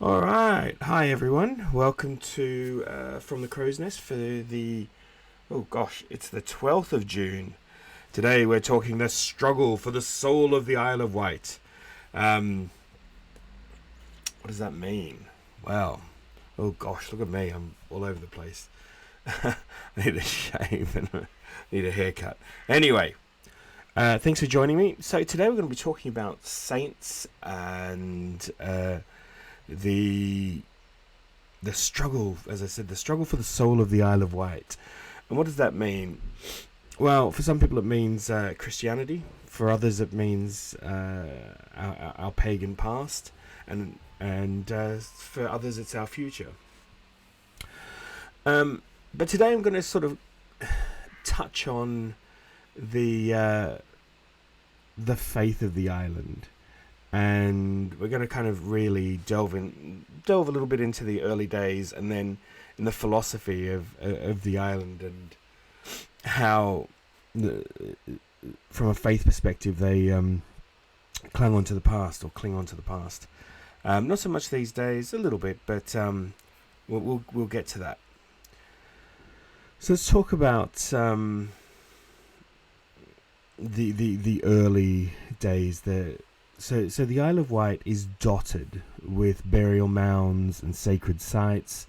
All right, hi everyone. Welcome to From the Crow's Nest for the it's the 12th of June. Today we're talking the struggle for the soul of the Isle of Wight. What does that mean? Well, look at me. I'm all over the place. I need a shave and I need a haircut. Anyway, thanks for joining me. So today we're going to be talking about saints and the struggle, as I said, the struggle for the soul of the Isle of Wight. And what does that mean? Well, for some people it means Christianity. For others it means our pagan past, and for others it's our future. But today I'm going to sort of touch on the faith of the island. And we're going to kind of really delve a little bit into the early days, and then in the philosophy of the island, and how, from a faith perspective, they cling on to the past. Not so much these days, a little bit, but we'll get to that. So let's talk about the early days. So the Isle of Wight is dotted with burial mounds and sacred sites.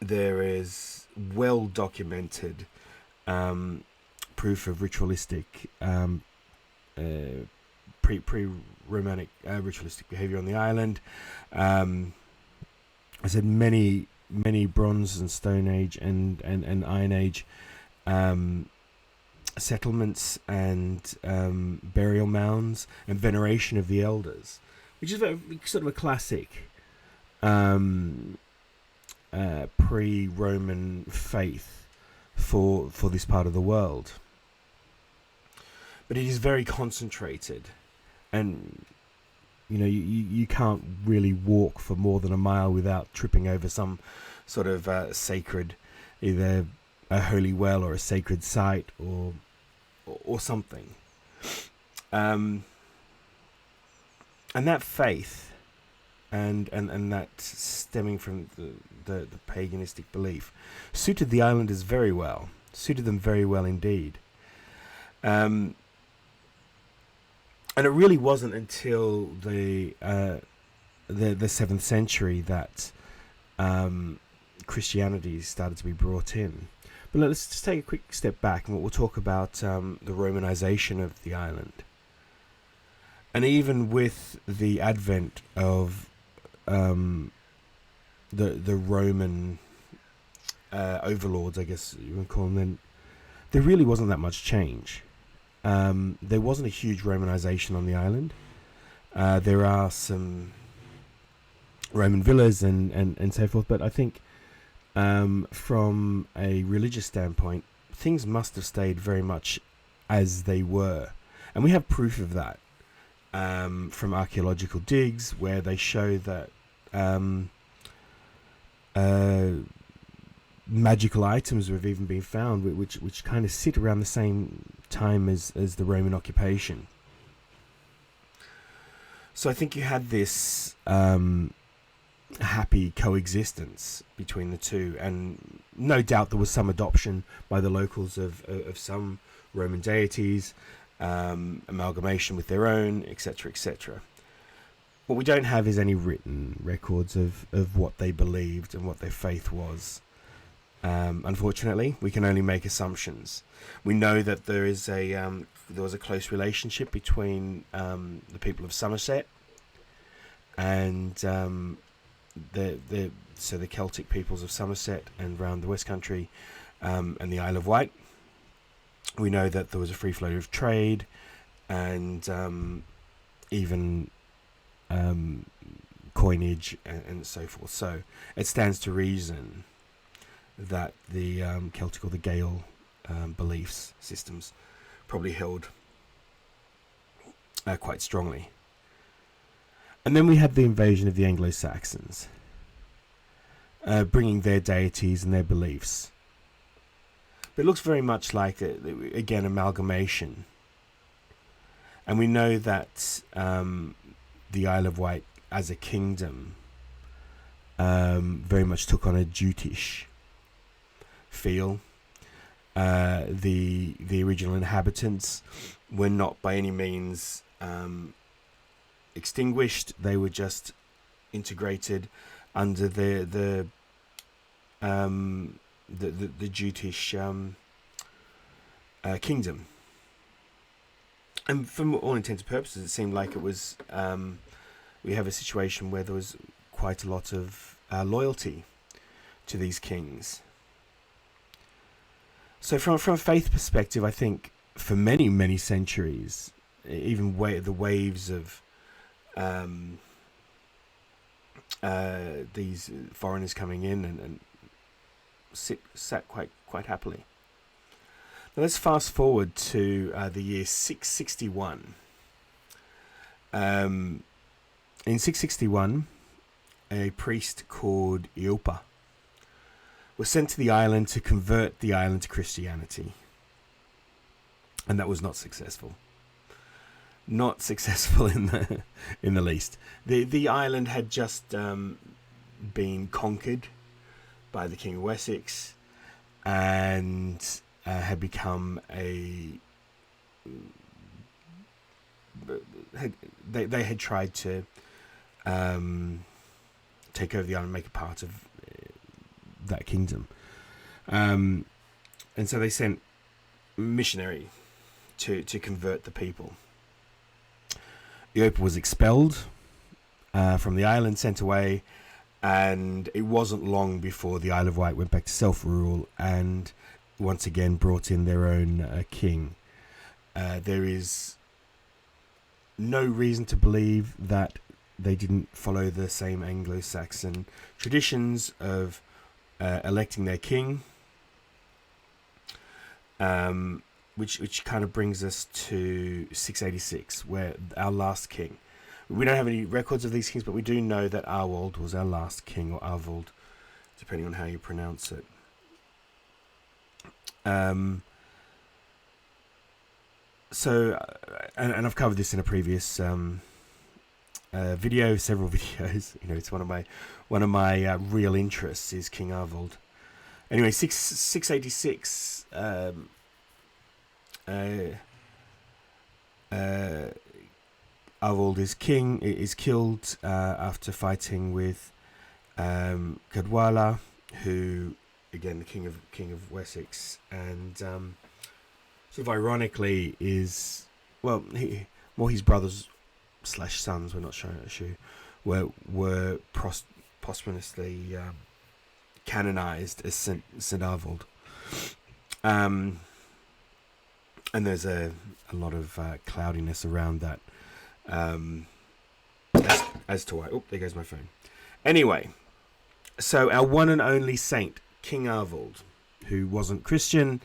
There is well documented proof of ritualistic, pre-Romanic ritualistic behavior on the island. I said many Bronze and Stone Age and Iron Age settlements and burial mounds and veneration of the elders, which is sort of a classic pre-Roman faith for this part of the world. But it is very concentrated, and you can't really walk for more than a mile without tripping over some sort of sacred, either a holy well or a sacred site or something. And that faith and that stemming from the paganistic belief suited the islanders very well, suited them very well indeed. And it really wasn't until the 7th century that Christianity started to be brought in. But let's just take a quick step back, and we'll talk about the Romanization of the island. And even with the advent of the Roman overlords, I guess you would call them, then there really wasn't that much change. There wasn't a huge Romanization on the island. There are some Roman villas and so forth, but I think from a religious standpoint, things must have stayed very much as they were. And we have proof of that from archaeological digs, where they show that magical items have even been found, which kind of sit around the same time as the Roman occupation. So I think you had this happy coexistence between the two, and no doubt there was some adoption by the locals of some Roman deities, amalgamation with their own, etc., etc. What we don't have is any written records of what they believed and what their faith was. Unfortunately, we can only make assumptions. We know that there was a close relationship between the people of Somerset and the Celtic peoples of Somerset and around the West Country and the Isle of Wight. We know that there was a free flow of trade and even coinage and so forth. So it stands to reason that the Celtic or the Gael beliefs systems probably held quite strongly. And then we had the invasion of the Anglo-Saxons, bringing their deities and their beliefs. But it looks very much like, again, amalgamation. And we know that the Isle of Wight as a kingdom very much took on a Jutish feel. The original inhabitants were not by any means extinguished. They were just integrated under the Jutish kingdom. And for all intents and purposes, it seemed like it was we have a situation where there was quite a lot of loyalty to these kings. So from a faith perspective, I think for many centuries, even the waves of these foreigners coming in and sat quite happily. Now let's fast forward to the year 661. In 661, a priest called Eopa was sent to the island to convert the island to Christianity, and that was not successful. Not successful in the least. The island had just been conquered by the King of Wessex, and had become they had tried to take over the island and make it part of that kingdom, and so they sent missionary to convert the people. Eopa was expelled from the island, sent away, and it wasn't long before the Isle of Wight went back to self-rule and once again brought in their own king. There is no reason to believe that they didn't follow the same Anglo-Saxon traditions of electing their king, which kind of brings us to 686, where our last king. We don't have any records of these kings, but we do know that Arwald was our last king, or Arwald, depending on how you pronounce it. So, and I've covered this in a previous video, several videos. You know, it's one of my real interests is King Arwald. Anyway, 686. Arwald is killed after fighting with Cadwalla, who, again, the king of Wessex, and sort of ironically is, well, his brothers / sons, we're not sure, were posthumously canonized as Saint Arwald. And there's a lot of cloudiness around that as to why. Oh, there goes my phone. Anyway, so our one and only saint, King Arwald, who wasn't Christian,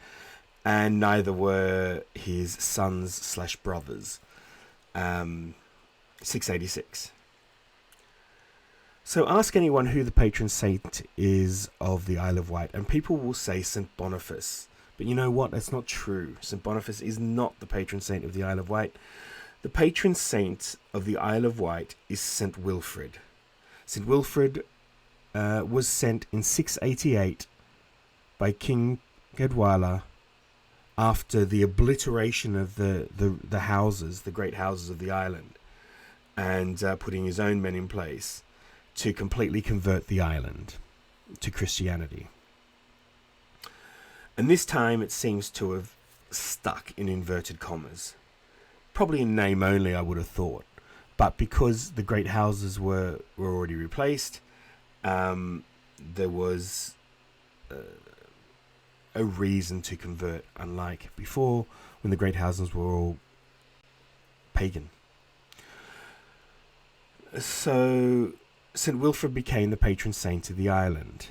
and neither were his sons / brothers. 686. So ask anyone who the patron saint is of the Isle of Wight, and people will say St. Boniface. But you know what? That's not true. St. Boniface is not the patron saint of the Isle of Wight. The patron saint of the Isle of Wight is St. Wilfrid. St. Wilfrid was sent in 688 by King Cadwalla after the obliteration of the houses, the great houses of the island, and putting his own men in place to completely convert the island to Christianity. And this time it seems to have stuck, in inverted commas. Probably in name only, I would have thought. But because the great houses were already replaced, there was a reason to convert, unlike before, when the great houses were all pagan. So St. Wilfrid became the patron saint of the island.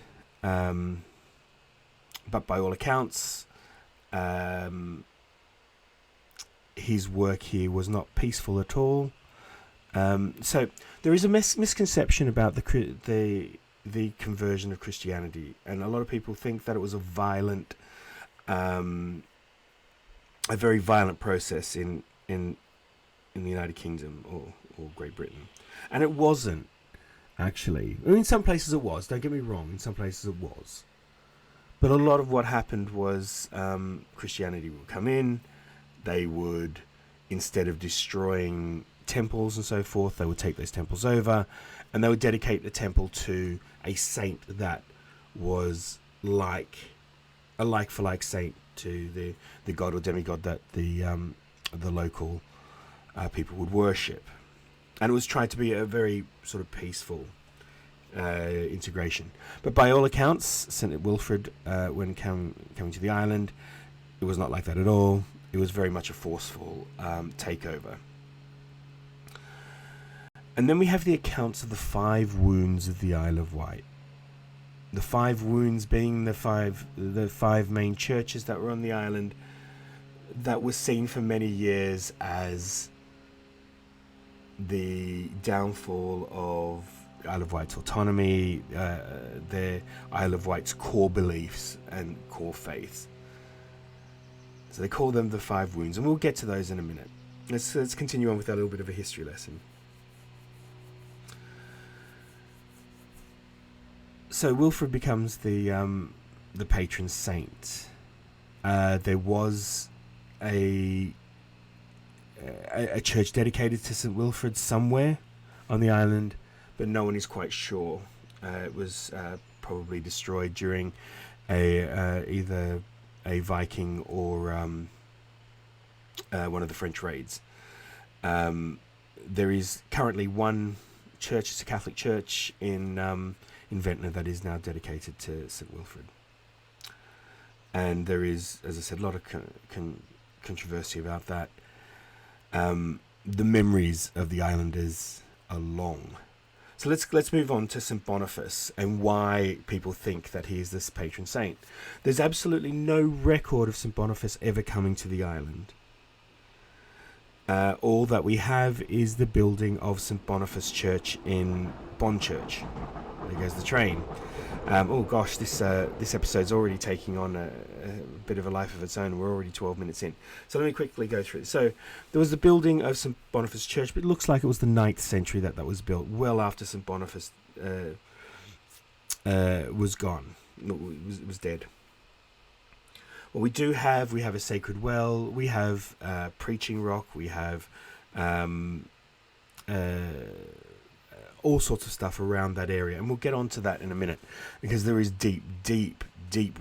But by all accounts, his work here was not peaceful at all. So there is a misconception about the conversion of Christianity, and a lot of people think that it was a very violent process in the United Kingdom, or or Great Britain. And it wasn't, actually. I mean, in some places it was, don't get me wrong, in some places it was. But a lot of what happened was Christianity would come in, they would, instead of destroying temples and so forth, they would take those temples over, and they would dedicate the temple to a saint that was like a like-for-like saint to the god or demigod that the local people would worship. And it was tried to be a very sort of peaceful integration. But by all accounts, St. Wilfrid, when coming to the island, it was not like that at all. It was very much a forceful takeover. And then we have the accounts of the 5 wounds of the Isle of Wight. The 5 wounds being the five main churches that were on the island that were seen for many years as the downfall of Isle of Wight's autonomy, the Isle of Wight's core beliefs and core faiths. So they call them the 5 wounds, and we'll get to those in a minute. Let's continue on with that little bit of a history lesson. So Wilfrid becomes the patron saint. There was a church dedicated to St. Wilfrid somewhere on the island, but no one is quite sure. It was probably destroyed during either a Viking or one of the French raids. There is currently one church, it's a Catholic church in Ventnor that is now dedicated to St. Wilfrid. And there is, as I said, a lot of controversy about that. The memories of the islanders are long. So let's move on to St. Boniface and why people think that he is this patron saint. There's absolutely no record of St. Boniface ever coming to the island. All that we have is the building of St. Boniface Church in Bonchurch. There goes the train. Oh gosh, this episode's already taking on a bit of a life of its own. We're already 12 minutes in. So let me quickly go through it. So there was the building of St. Boniface Church, but it looks like it was the 9th century that was built, well after St. Boniface was gone. It was dead. What we do have, we have a sacred well, we have preaching rock, we have all sorts of stuff around that area, and we'll get onto that in a minute, because there is deep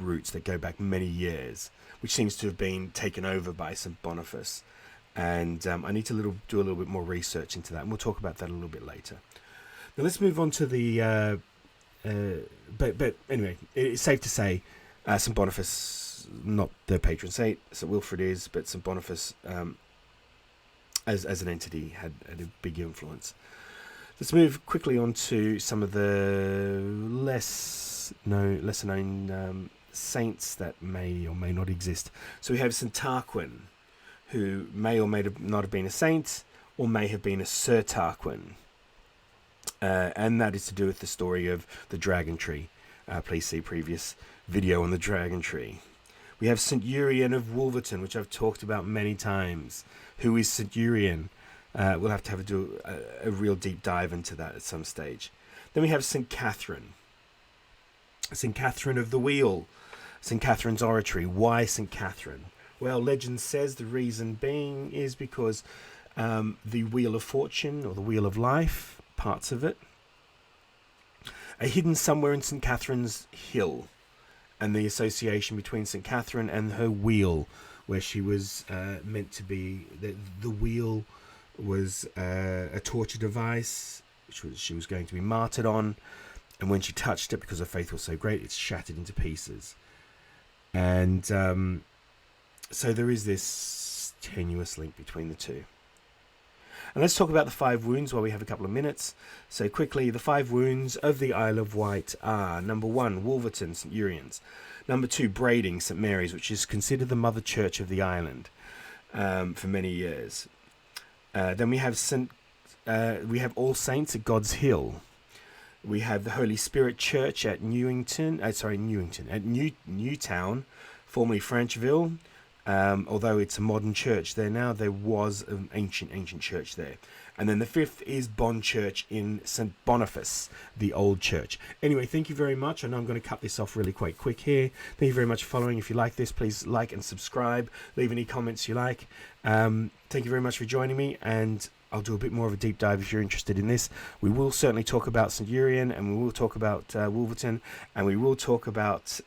roots that go back many years, which seems to have been taken over by St. Boniface, and I need to do a little bit more research into that, and we'll talk about that a little bit later. Now let's move on to the but anyway, it's safe to say St. Boniface, not the patron saint, St. Wilfrid is, but St. Boniface as an entity had a big influence. Let's move quickly on to some of the lesser known saints that may or may not exist. So we have St. Tarquin, who may or may not have been a saint, or may have been a Sir Tarquin. And that is to do with the story of the dragon tree. Please see previous video on the dragon tree. We have St. Urien of Wolverton, which I've talked about many times. Who is St. Urien? We'll have to do a real deep dive into that at some stage. Then we have St. Catherine. St. Catherine of the Wheel. St. Catherine's Oratory. Why St. Catherine? Well, legend says the reason being is because the Wheel of Fortune, or the Wheel of Life, parts of it, are hidden somewhere in St. Catherine's Hill, and the association between St. Catherine and her wheel, where she was meant to be, the wheel was a torture device which she was going to be martyred on, and when she touched it, because her faith was so great, it shattered into pieces. And so there is this tenuous link between the two. And let's talk about the 5 wounds while we have a couple of minutes. So quickly, the 5 wounds of the Isle of Wight are: number 1, Wolverton, St. Urian's; number 2, Brading, St. Mary's, which is considered the mother church of the island for many years. Then we have All Saints at God's Hill. We have the Holy Spirit Church at Newtown, formerly Frenchville, Although it's a modern church there now, there was an ancient church there. And then the fifth is Bond Church in St. Boniface, the old church. Anyway, thank you very much. I know I'm going to cut this off really quite quick here. Thank you very much for following. If you like this, please like and subscribe. Leave any comments you like. Thank you very much for joining me, and I'll do a bit more of a deep dive if you're interested in this. We will certainly talk about St. Urian, and we will talk about Wolverton, and we will talk about...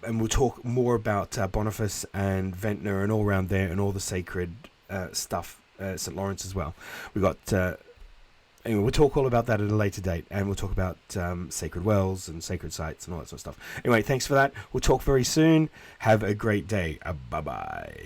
and we'll talk more about Boniface and Ventnor and all around there, and all the sacred stuff, St. Lawrence as well. We got anyway, we'll talk all about that at a later date, and we'll talk about sacred wells and sacred sites and all that sort of stuff. Anyway, thanks for that. We'll talk very soon. Have a great day. Bye bye.